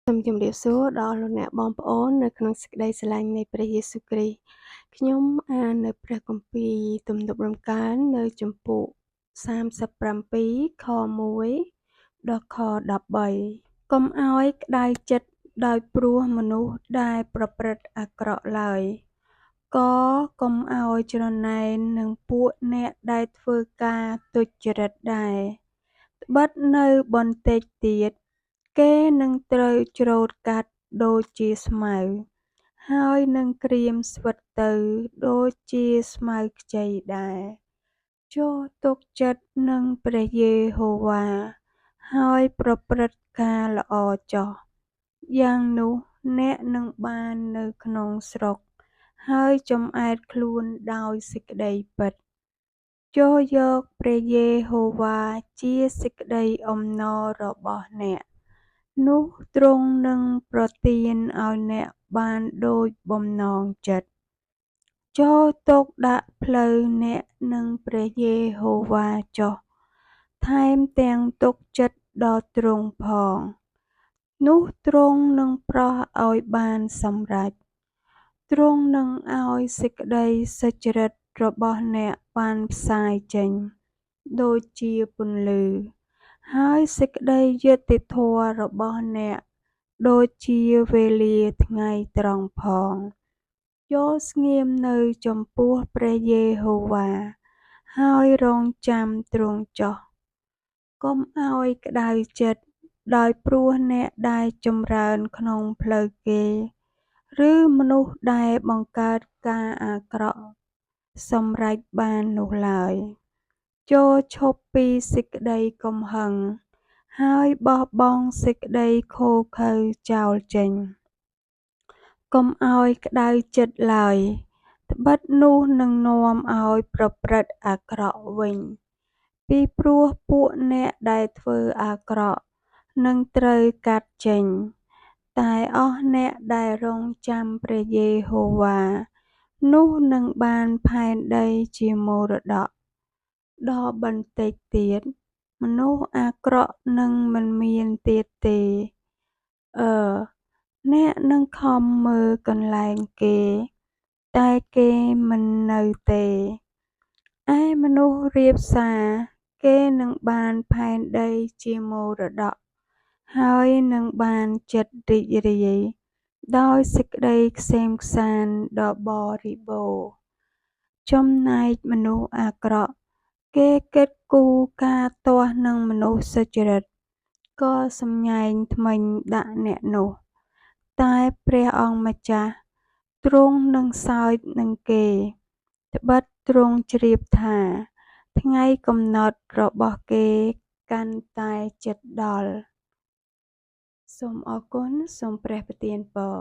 សូមជម្រាបសួរដល់លោកអ្នកបងប្អូននៅក្នុងសេចក្តីស្រឡាញ់នៃព្រះយេស៊ូវគ្រីស្ទខ្ញុំអាននៅព្រះគម្ពីរទំនុករំកើងនៅជំពូក37ខ1ដល់ខ13កុំឲ្យក្តៅចិត្តដោយព្រោះមនុស្សដែលប្រព្រឹត្តអាក្រក់ឡើយក៏កុំឲ្យច្រណែននឹងពួកអ្នកដែលធ្វើការទុច្ចរិតដែរត្បិតនៅបន្តិចទៀតគេនឹងត្រូវច្រូតកាត់ដូចជាស្មៅហើយនឹងក្រៀមស្វិតទៅដូចជាស្មៅខ្ចីដែរចូលទុកចិត្តនឹងព្រះយេហូវ៉ាហើយប្រព្រឹត្តការល្អចុះយ៉ាងនោះអ្នកនឹងបាននៅក្នុងស្រុកហើយចម្អែតខ្លួនដោយសេចក្តីពិតចូលយកព្រះយេហូវ៉ាជាសេចក្តីអំណររបស់អ្នកនោះទ្រង់នឹងប្រទានឲ្យអ្នកបានដូចបំណងចិត្តចូលទុកដាក់ផ្លូវអ្នកនឹងព្រះយេហូវ៉ាចុះថែមទាំងទុកចិត្តដល់ទ្រង់ផងនោះទ្រង់នឹងប្រោសឲ្យបានសម្រេចទ្រង់នឹងឲ្យសេចក្តីសុចរិតរបស់អ្នកបានផ្សាយចេញដូចជាពន្លឺហើយសេចក្តីយុត្តិធម៌របស់អ្នកដូចជាវេលាថ្ងៃត្រង់ផងចូលស្ងៀមនៅចំពោះព្រះយេហូវ៉ាហើយរង់ចាំទ្រង់ចុះកុំឲ្យក្តៅចិត្តដោយព្រោះអ្នកដែលចម្រើនក្នុងផ្លូវគេឬមនុស្សដែលបង្កើតការអាក្រក់សម្រេចបាននោះឡើយចូលឈប់ពីសេចក្តីកំហឹងហើយបោះបង់សេចក្តីឃោរឃៅចោលចេញកុំឲ្យក្តៅចិត្តឡើយត្បិតនោះនឹងនាំឲ្យប្រព្រឹត្តអាក្រក់វិញពីព្រោះពួកអ្នកដែលធ្វើអាក្រក់នឹងត្រូវកាត់ចេញតែអស់អ្នកដែលរង់ចាំព្រះយេហូវ៉ានោះនឹងបានផែនដីជាមរតកដល់បន្តិចទៀតមនុស្សអាក្រក់នឹងមិនមានទៀតទេអ្នកនឹងខំមើលកន្លែងគេតែគេមិននៅទេឯមនុស្សរាបសារគេនឹងបានផែនដីជាមរតកហើយនឹងបានចិត្តរីករាយដោយសេចក្តីក្សេមក្សាន្តដ៏បរិបូរណ៍ចំណែកមនុស្សអាក្រក់គេគិតគូរការទាស់នឹងមនុស្សសុចរិតក៏សម្ញែងធ្មេញដាក់អ្នកនោះតែព្រះអង្គម្ចាស់ទ្រង់នឹងសោចនឹងគេត្បិតទ្រង់ជ្រាបថាថ្ងៃកំណត់របស់គេកាន់តែជិតដល់សូមអរគុណសូមព្រះប្រទានពរ